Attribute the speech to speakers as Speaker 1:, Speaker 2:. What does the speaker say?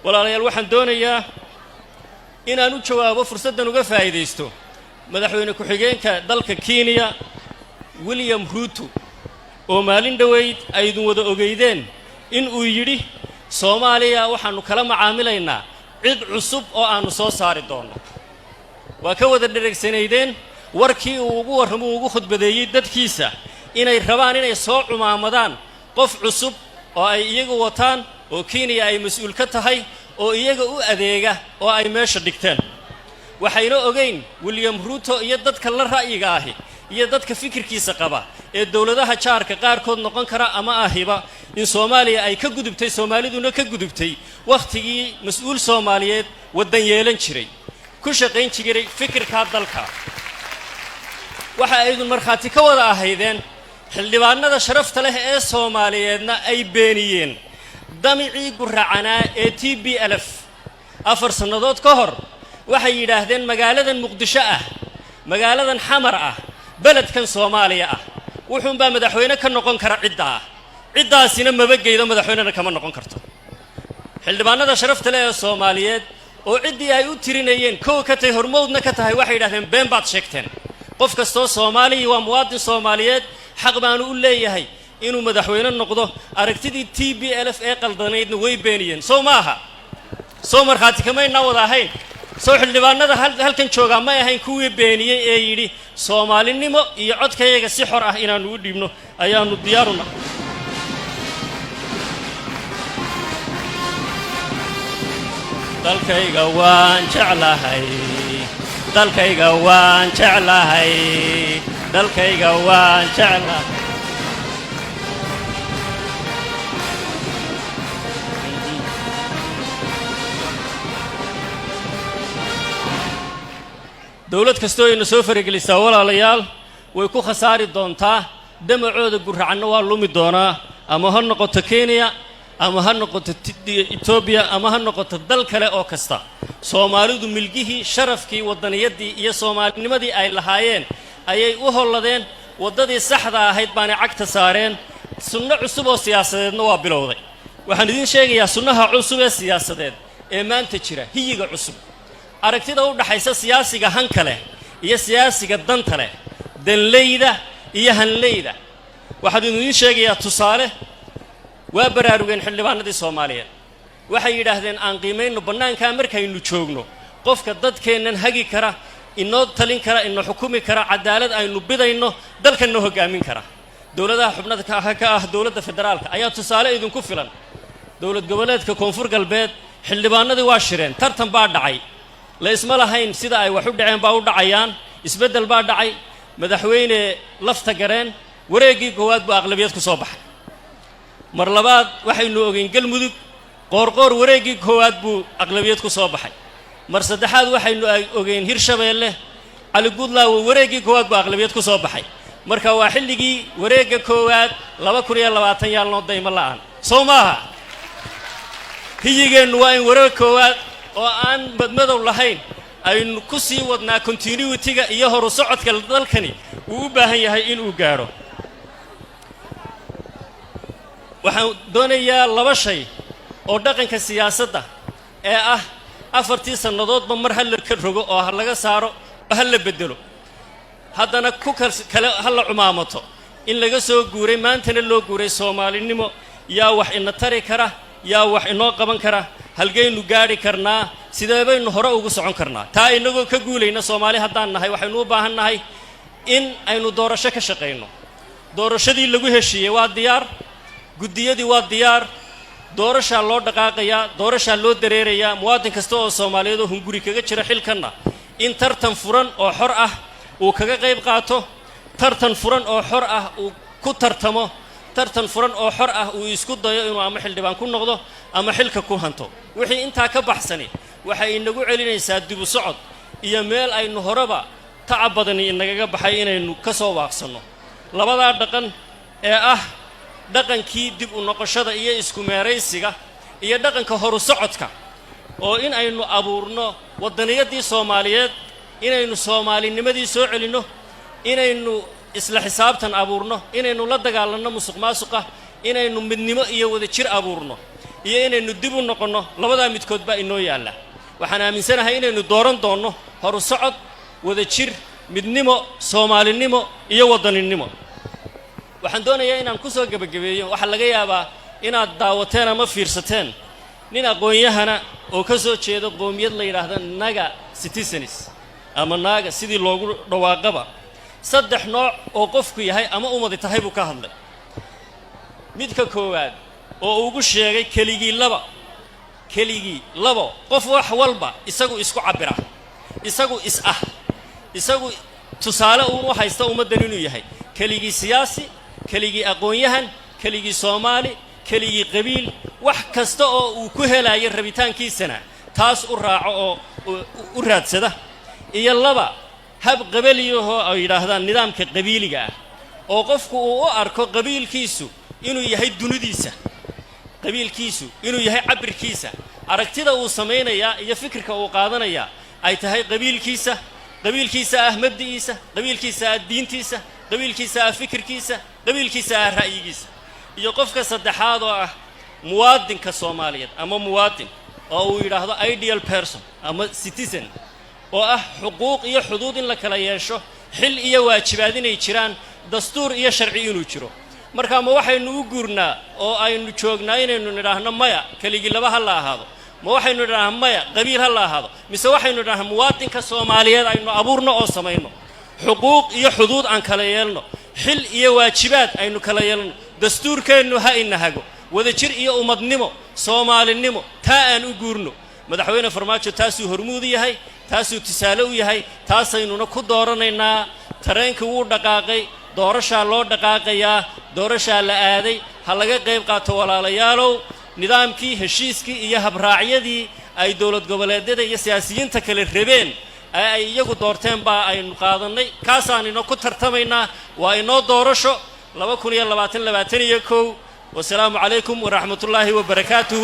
Speaker 1: walaalayaal waxaan doonayaa inaan u jawaabo fursaddan uga faa'iidaysto madaxweyne ku-xigeenka dalka Kenya William Ruto oo maalin dhaweyd ay idin wada ogeydeen in uu yidhi Soomaaliya waxaanu kala macaamilaynaa cid cusub oo aanu soo saari doono waa ka wada dhareegsanaydeen warkii uu ugu khudbadeeyay dadkiisa inay rabaan inay soo cumaamadaan qof cusub oo ay iyagu wataan oo Kenya ay mas'uul ka tahay oo iyaga u adeega oo ay meesha dhigteen waxayna ogeyn William Ruto iyo dadka la ra'yiga ahi iyo dadka fikirkiisa qaba ee dawladaha jaarka qaarkood noqon kara ama ahiba in Soomaaliya ay ka gudubtay Soomaaliduna ka gudubtay waqtigii mas'uul Soomaaliyeed wadan yeelan jiray ku shaqayn jiray fikirka dalka waxa ay marxaati ka wada ahaydeen xildhibaanada sharafta leh ee Soomaaliyeedna ay beeniyeen damicii guracana ee TPLF 4 sanadood ka hor waxay yiraahdeen magaaladan Muqdisho ah magaaladan Xamar ah beledkan Soomaaliya ah wuxuu baa madaxweyne ka noqon kara cidaasina mabageyda madaxweynena kama noqon karto xildhibaanada sharafta leh ee Soomaaliyeed oo cidii ay u tirinayeen koow ka tahay hormoodna ka tahay waxay yiraahdeen been baad sheegteen qof kasto Soomaali waa muwaadin Soomaaliyeed xaq baan u leeyahay inuu madaxweyne noqdo aragtidii TPLF ee qaldanaydna way beeniyeen soo maaha soo marxaati kama wada ahayn soo xildhibaanada halkan jooga ma ahayn kuwii beeniyay ee yiri Soomaalinimo iyo codkayaga si xor ah inaanu u dhiibno ayaanu diyaaruna dalkayga waan jeclahay dalkayga waan jeclahay dalkayga waan jeclahay dawlad kastoo ay soo faragelisay walaalayaal way ku khasaari doontaa damacooda guracana waa lumi doonaa ama ha noqoto Kenya ama ha noqoto Ethiopia ama ha noqoto dal kale oo kasta Soomaalidu milgihii sharafkii wadaniyadii iyo Soomaalinimadii ay lahaayeen ayay u holladeen wadadii saxda ahayd baana cagta saareen sunno cusub oo siyaasadeedna waa bilowday waxaan idin sheegayaa sunnaha cusub ee siyaasadeed ee maanta jira hiyiga cusub aragtida u dhaxaysa siyaasiga hanka leh iyo siyaasiga danta leh danleyda iyo hanleyda waxaan idin sheegayaa tusaale waa baraarugeen xildhibaanadii Soomaaliyeed waxay yiraahdeen aan qiimeeyno banaanka markaynu joogno qofka dadkeenan hagi kara inoo talin kara inoo xukumi kara cadaalad aynu bidayno dalkana hogaamin kara dawladaha xubnaha ka ah dawladda federaalka ayaa tusaale idinku filan dawlad goboleedka Koonfur Galbeed xildhibaanadii waa shireen tartan baa dhacay la isma lahayn sida ay wax u dhaceen baa u dhacayaan isbedel baa dhacay madaxweyne lafta gareen wareegii koowaad baa aqlabiyad ku soo baxay mar labaad waxaynu ogeyn galmudug qoorqoor wareegii koowaad buu aqlabiyad ku soo baxay mar saddexaad waxaynu ogeyn Hirshabeelle Ali Gudlaawo wareegii koowaad buu aqlabiyad ku soo baxay marka waa xilligii wareega koowaad 2020 yaal noo dayma la'aan Soomaha hiyigeenu waa in wareeg koowaad oo aan badmadow lahayn aynu ku sii wadnaa continuity-ga iyo horu socodka dalkani uu u baahan yahay in uu gaaro waxaan doonayaa laba shay oo dhaqanka siyaasadda ee ah 4 sanadoodba mar hal ka rogo oo laga saaro hal la bedelo haddana ku kale hal cumaamato in laga soo guuray maantana loo guuray Soomaalinimo yaa wax ina tari kara yaa wax inoo qaban kara halgeenu gaari karnaa sidee baynu hore ugu socon karnaa taa inagoo ka guulayna Soomaali haddaan nahay waxaynu u baahan nahay in aynu doorasho ka shaqeyno doorashadii lagu heshiiyay waa diyaar gudiyadii waa diyaar doorasho loo dhaqaaqaya doorasho loo dareeraya muwaadin kasta oo Soomaaliyeed oo hunguri kaga jira xilkana in tartan furan oo xor ah uu kaga qayb qaato tartan furan oo xor ah uu ku tartamo tartan furan oo xor ah uu isku dayo inuu ama xildhibaan ku noqdo ama xilka ku hanto wixii inta ka baxsani waxay inagu celinaysaa dib u socod iyo meel aynu horeba tacab badan inaga baxay inaynu ka soo waaqsano labada dhaqan ee ah dhaqankii dib u noqoshada iyo isku meeraysiga iyo dhaqanka horu socodka oo in aynu abuurno wadaniyadii Soomaaliyeed inaynu Soomaalinimadii soo celino inaynu isla xisaabtan abuurno inaynu la dagaalanno musuqmaasuqa inaynu midnimo iyo wada jir abuurno iyo inaynu dib u noqonno labadaa midkood baa inoo yaalla waxaan aaminsanahay inaynu dooran doonno horu socod wada jir midnimo soomaalinimo iyo wadaninimo waxaan doonayaa inaan ku soo gabagabeeyo waxa laga yaabaa inaad daawateen ama fiirsateen nin aqoon-yahana oo ka soo jeedo qoomiyad la yidhaahdo naga citizens ama naaga sidii loogu dhawaaqaba saddex nooc oo qofku yahay ama umadi tahay buu ka hadlay midka koowaad oo ugu sheegay keligii labo qof wax walba isagu isku cabira isagu isagu tusaale uu haysta ummadan inuu yahay keligii siyaasi keligii aqoon-yahan keligii Soomaali keligii qabiil wax kasta oo uu ku helayo rabitaankiisana taas u raaco oo u raadsada iyo laba hab qabiiliyaho ay yiraahdaan nidaamka qabiiliga ah oo qofku uu u arko qabiilkiisu inuu yahay dunidiisa qabiilkiisu inuu yahay cabirkiisa aragtida uu sameeynaya iyo fikirka uu qaadanaya ay tahay qabiilkiisa ah mabdiisa qabiilkiisa diintiisa qabiilkiisa fikirkiisa qabiilkiisa ra'yigiisa iyo qofka saddexaad oo ah muwaadinka Soomaaliyeed ama muwaadin oo uu yiraahdo ideal person ama citizen oo ah xuquuq iyo xuduud in la kala yeesho xil iyo waajibaad inay jiraan dastuur iyo sharci inuu jiro marka ma waxaynu u guurnaa oo aynu joognaa inaynu nidhaahno maya keligii laba hal la ahaado ma waxaynu nidhaahno maya qabiil hal la ahaado mise waxaynu nidhaahno muwaadinka Soomaaliyeed aynu abuurno oo sameeyno xuquuq iyo xuduud aan kala yeelno xil iyo waajibaad aynu kala yeelno dastuurkeenu ha inahago wada jir iyo umadnimo Soomaalinimo taa aan u guurno madaxweyne Farmaajo taasuu hormuud yahay taasuu tisaale u yahay taasaynuna ku dooranaynaa tareenka uu dhaqaaqay doorasha loo dhaqaaqayaa doorasha la aaday ha laga qayb qaato walaalayaalow nidaamkii heshiiskii iyo habraacyadii ay dawlad goboleedyada iyo siyaasiyiinta kale rabeen ay iyagu doorteen baa aynu qaadanay kaasaan inoo ku tartamaynaa waa inoo doorasho 2021 wassalaamu calaykum wa rahmatullaahi wa barakaatuh